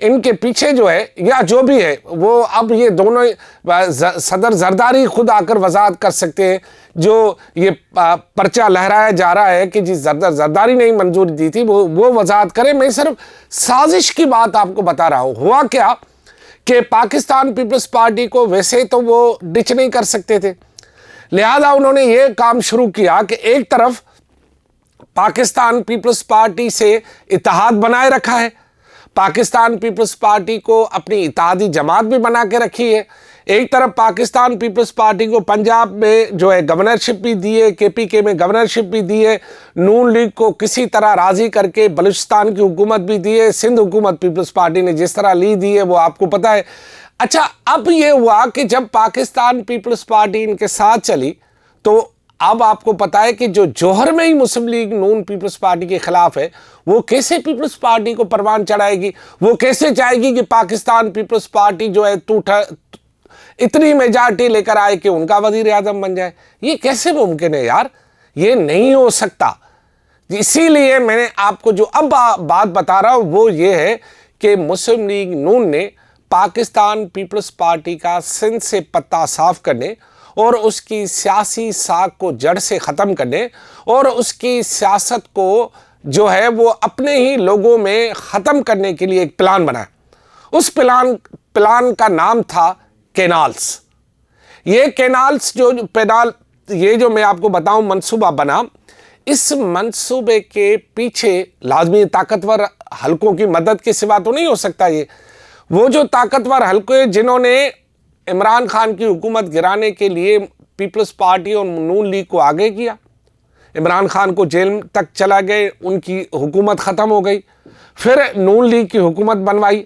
ان کے پیچھے جو ہے یا جو بھی ہے وہ اب یہ دونوں صدر زرداری خود آ کر وضاحت کر سکتے ہیں. جو یہ پرچہ لہرایا جا رہا ہے کہ جی زرداری نے منظوری دی تھی وہ وضاحت کرے. میں صرف سازش کی بات آپ کو بتا رہا ہوں. ہوا کیا کہ پاکستان پیپلز پارٹی کو ویسے تو وہ ڈچ نہیں کر سکتے تھے, لہذا انہوں نے یہ کام شروع کیا کہ ایک طرف پاکستان پیپلز پارٹی سے اتحاد بنائے رکھا ہے, پاکستان پیپلز پارٹی کو اپنی اتحادی جماعت بھی بنا کے رکھی ہے, ایک طرف پاکستان پیپلز پارٹی کو پنجاب میں جو ہے گورنرشپ بھی دی ہے, KPK میں گورنرشپ بھی دی ہے, نون لیگ کو کسی طرح راضی کر کے بلوچستان کی حکومت بھی دی ہے, سندھ حکومت پیپلز پارٹی نے جس طرح لی دی ہے وہ آپ کو پتہ ہے. اچھا, اب یہ ہوا کہ جب پاکستان پیپلز پارٹی ان کے ساتھ چلی تو اب آپ کو پتا ہے کہ جو جوہر میں ہی مسلم لیگ نون پیپلز پارٹی کے خلاف ہے وہ کیسے پیپلز پارٹی کو پروان چڑھائے گی, وہ کیسے چاہے گی کہ پاکستان پیپلز پارٹی جو ہے اتنی میجارٹی لے کر آئے کہ ان کا وزیر اعظم بن جائے. یہ کیسے ممکن ہے یار, یہ نہیں ہو سکتا. اسی لیے میں نے آپ کو جو اب بات بتا رہا ہوں وہ یہ ہے کہ مسلم لیگ نون نے پاکستان پیپلز پارٹی کا سندھ سے پتہ صاف کرنے اور اس کی سیاسی ساکھ کو جڑ سے ختم کرنے اور اس کی سیاست کو جو ہے وہ اپنے ہی لوگوں میں ختم کرنے کے لیے ایک پلان بنایا. اس پلان کا نام تھا کینالز. یہ کینالز یہ جو میں آپ کو بتاؤں منصوبہ بنا, اس منصوبے کے پیچھے لازمی طاقتور حلقوں کی مدد کے سوا تو نہیں ہو سکتا. یہ وہ جو طاقتور حلقے جنہوں نے عمران خان کی حکومت گرانے کے لیے پیپلز پارٹی اور نون لیگ کو آگے کیا, عمران خان کو جیل تک چلا گئے, ان کی حکومت ختم ہو گئی, پھر نون لیگ کی حکومت بنوائی.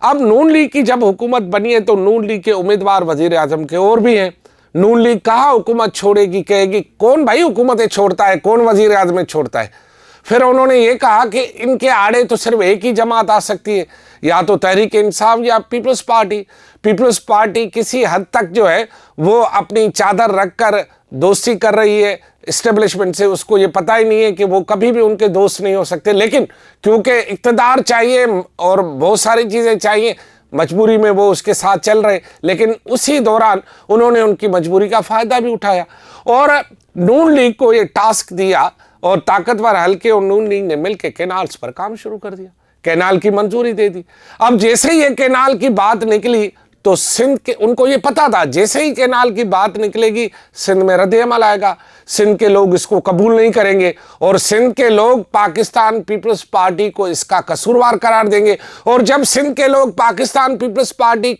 اب نون لیگ کی جب حکومت بنی ہے تو نون لیگ کے امیدوار وزیر اعظم کے اور بھی ہیں. نون لیگ کہاں حکومت چھوڑے گی, کہے گی کون بھائی حکومتیں چھوڑتا ہے, کون وزیر اعظم چھوڑتا ہے. پھر انہوں نے یہ کہا کہ ان کے آڑے تو صرف ایک ہی جماعت آ سکتی ہے, یا تو تحریک انصاف یا پیپلز پارٹی. پیپلز پارٹی کسی حد تک جو ہے وہ اپنی چادر رکھ کر دوستی کر رہی ہے اسٹیبلشمنٹ سے, اس کو یہ پتہ ہی نہیں ہے کہ وہ کبھی بھی ان کے دوست نہیں ہو سکتے, لیکن کیونکہ اقتدار چاہیے اور بہت ساری چیزیں چاہیے مجبوری میں وہ اس کے ساتھ چل رہے. لیکن اسی دوران انہوں نے ان کی مجبوری کا فائدہ بھی اٹھایا اور نون لیگ کو یہ ٹاسک دیا اور طاقتور حلقے اور نون لیگ نے مل کے کینالز پر کام شروع کر دیا, کینال کی منظوری دے دی. اب جیسے ہی یہ کینال کی بات نکلی تو سندھ کے ان کو یہ پتا تھا جیسے ہی کینال کی بات نکلے گی سندھ میں رد عمل آئے گا, سندھ کے لوگ اس کو قبول نہیں کریں گے اور سندھ کے لوگ پاکستان پیپلز پارٹی کو اس کا قصوروار قرار دیں گے, اور جب سندھ کے لوگ پاکستان پیپلز پارٹی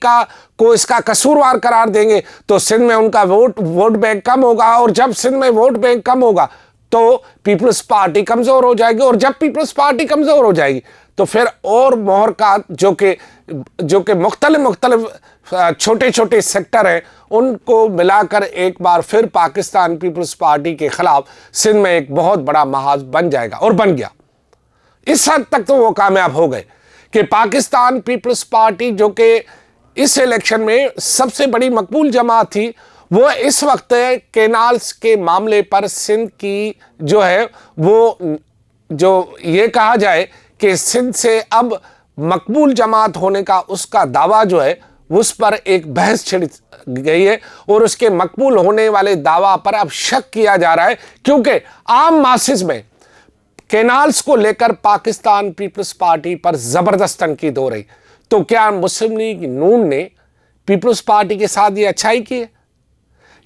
کو اس کا قصوروار قرار دیں گے تو سندھ میں ان کا ووٹ بینک کم ہوگا, اور جب سندھ میں ووٹ بینک کم ہوگا تو پیپلز پارٹی کمزور ہو جائے گی, اور جب پیپلز پارٹی کمزور ہو جائے گی تو پھر اور محرکات جو کہ مختلف چھوٹے چھوٹے سیکٹر ہیں ان کو ملا کر ایک بار پھر پاکستان پیپلز پارٹی کے خلاف سندھ میں ایک بہت بڑا محاذ بن جائے گا, اور بن گیا. اس حد تک تو وہ کامیاب ہو گئے کہ پاکستان پیپلز پارٹی جو کہ اس الیکشن میں سب سے بڑی مقبول جماعت تھی, وہ اس وقت کینالز کے معاملے پر سندھ کی جو ہے وہ جو یہ کہا جائے کہ سندھ سے اب مقبول جماعت ہونے کا اس کا دعویٰ جو ہے اس پر ایک بحث چھڑ گئی ہے, اور اس کے مقبول ہونے والے دعویٰ پر اب شک کیا جا رہا ہے کیونکہ عام ماسز میں کینالز کو لے کر پاکستان پیپلز پارٹی پر زبردست تنقید ہو رہی. تو کیا مسلم لیگ نون نے پیپلز پارٹی کے ساتھ یہ اچھائی کی ہے؟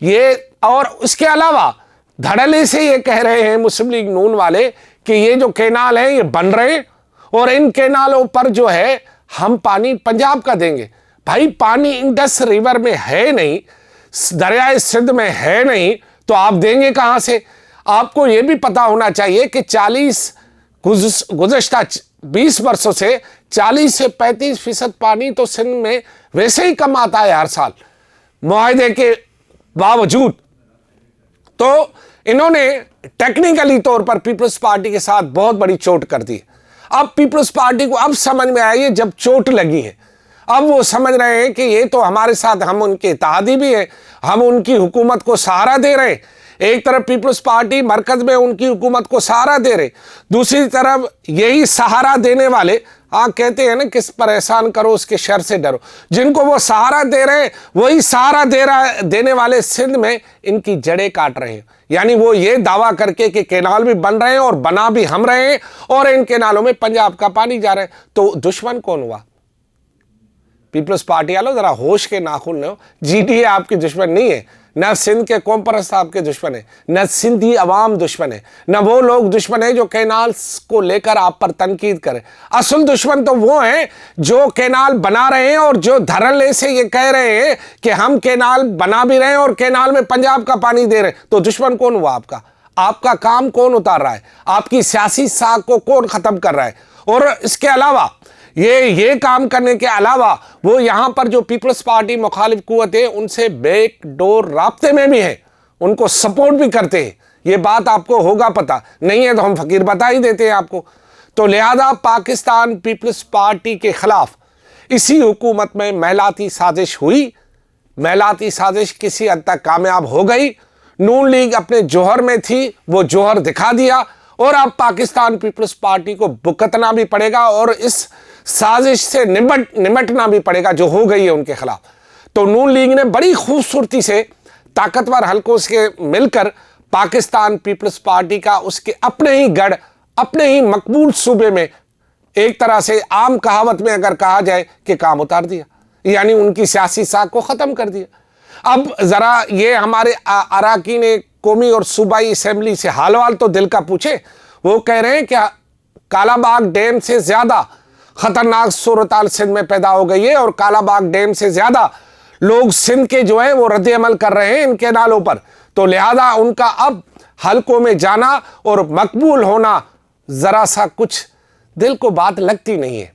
یہ اور اس کے علاوہ دھڑلے سے یہ کہہ رہے ہیں مسلم لیگ نون والے کہ یہ جو کینال ہیں یہ بن رہے ہیں اور ان کینالوں پر جو ہے ہم پانی پنجاب کا دیں گے. بھائی پانی انڈس ریور میں ہے نہیں, دریائے سندھ میں ہے نہیں, تو آپ دیں گے کہاں سے؟ آپ کو یہ بھی پتا ہونا چاہیے کہ گزشتہ 20 برسوں سے 40 سے 35% پانی تو سندھ میں ویسے ہی کم آتا ہے ہر سال معاہدے کے باوجود. تو انہوں نے ٹیکنیکلی طور پر پیپلز پارٹی کے ساتھ بہت بڑی چوٹ کر دی. اب پیپلز پارٹی کو اب سمجھ میں آئی ہے جب چوٹ لگی ہے, اب وہ سمجھ رہے ہیں کہ یہ تو ہمارے ساتھ ہم ان کے اتحادی بھی ہیں, ہم ان کی حکومت کو سہارا دے رہے ہیں. ایک طرف پیپلز پارٹی مرکز میں ان کی حکومت کو سہارا دے رہے, دوسری طرف یہی سہارا دینے والے ہاں کہتے ہیں نا کس پر احسان کرو اس کے شر سے ڈرو. جن کو وہ سہارا دے رہے ہیں وہی سہارا دینے والے سندھ میں ان کی جڑیں کاٹ رہے ہیں. یعنی وہ یہ دعویٰ کر کے کہ کینال بھی بن رہے ہیں اور بنا بھی ہم رہے ہیں اور ان کینالوں میں پنجاب کا پانی جا رہا ہے. تو دشمن کون ہوا؟ پیپلز پارٹی والوں ذرا ہوش کے ناخن لو. جی ڈی اے آپ کی دشمن نہیں ہے، نہ سندھ کے قوم پرست آپ کے دشمن ہیں، نہ سندھی عوام دشمن ہے، نہ وہ لوگ دشمن ہیں جو کینالز کو لے کر آپ پر تنقید کریں. اصل دشمن تو وہ ہیں جو کینال بنا رہے ہیں اور جو دھڑلے سے یہ کہہ رہے ہیں کہ ہم کینال بنا بھی رہے ہیں اور کینال میں پنجاب کا پانی دے رہے ہیں. تو دشمن کون ہوا آپ کا؟ آپ کا کام کون اتار رہا ہے؟ آپ کی سیاسی ساکھ کو کون ختم کر رہا ہے؟ اور اس کے علاوہ یہ کام کرنے کے علاوہ وہ یہاں پر جو پیپلز پارٹی مخالف قوت ہے ان سے بیک ڈور رابطے میں بھی ہیں، ان کو سپورٹ بھی کرتے ہیں. یہ بات آپ کو ہوگا پتہ، نہیں ہے تو ہم فقیر بتا ہی دیتے ہیں آپ کو. تو لہذا پاکستان پیپلز پارٹی کے خلاف اسی حکومت میں میلاتی سازش ہوئی. میلاتی سازش کسی حد تک کامیاب ہو گئی. نون لیگ اپنے جوہر میں تھی، وہ جوہر دکھا دیا اور اب پاکستان پیپلز پارٹی کو بھگتنا بھی پڑے گا اور اس سازش سے نمٹنا بھی پڑے گا جو ہو گئی ہے ان کے خلاف. تو نون لیگ نے بڑی خوبصورتی سے طاقتور حلقوں سے مل کر پاکستان پیپلز پارٹی کا اس کے اپنے ہی گڑھ، اپنے ہی مقبول صوبے میں ایک طرح سے عام کہاوت میں اگر کہا جائے کہ کام اتار دیا، یعنی ان کی سیاسی ساکھ کو ختم کر دیا. اب ذرا یہ ہمارے اراکین قومی اور صوبائی اسمبلی سے حال وال تو دل کا پوچھے. وہ کہہ رہے ہیں کہ کالا باغ ڈیم سے زیادہ خطرناک صورتحال سندھ میں پیدا ہو گئی ہے اور کالا باغ ڈیم سے زیادہ لوگ سندھ کے جو ہیں وہ رد عمل کر رہے ہیں ان کینالوں پر. تو لہذا ان کا اب حلقوں میں جانا اور مقبول ہونا ذرا سا کچھ دل کو بات لگتی نہیں ہے.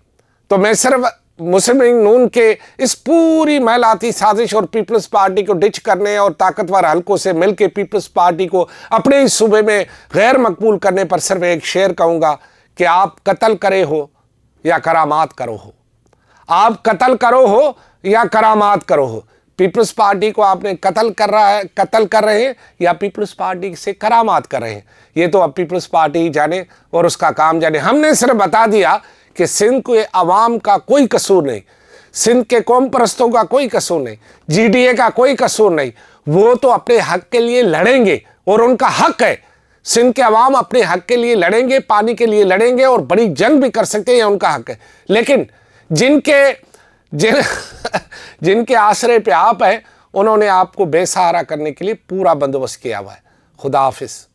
تو میں صرف مسلم لیگ نون کے اس پوری میلاتی سازش اور پیپلز پارٹی کو ڈچ کرنے اور طاقتور حلقوں سے مل کے پیپلز پارٹی کو اپنے ہی صوبے میں غیر مقبول کرنے پر صرف ایک شعر کہوں گا کہ آپ قتل کرے ہو یا کرامات کرو ہو. آپ قتل کرو ہو یا کرامات کرو ہو. پیپلز پارٹی کو آپ نے قتل کر رہے ہیں یا پیپلز پارٹی سے کرامات کر رہے ہیں، یہ تو اب پیپلز پارٹی ہی جانے اور اس کا کام جانے. ہم نے صرف بتا دیا کہ سندھ کے عوام کا کوئی قصور نہیں، سندھ کے قوم پرستوں کا کوئی قصور نہیں، جی ڈی اے کا کوئی قصور نہیں. وہ تو اپنے حق کے لیے لڑیں گے اور ان کا حق ہے. سندھ کے عوام اپنے حق کے لیے لڑیں گے، پانی کے لیے لڑیں گے اور بڑی جنگ بھی کر سکتے ہیں، ان کا حق ہے. لیکن جن کے آسرے پہ آپ ہیں انہوں نے آپ کو بے سہارا کرنے کے لیے پورا بندوبست کیا ہوا ہے. خدا حافظ.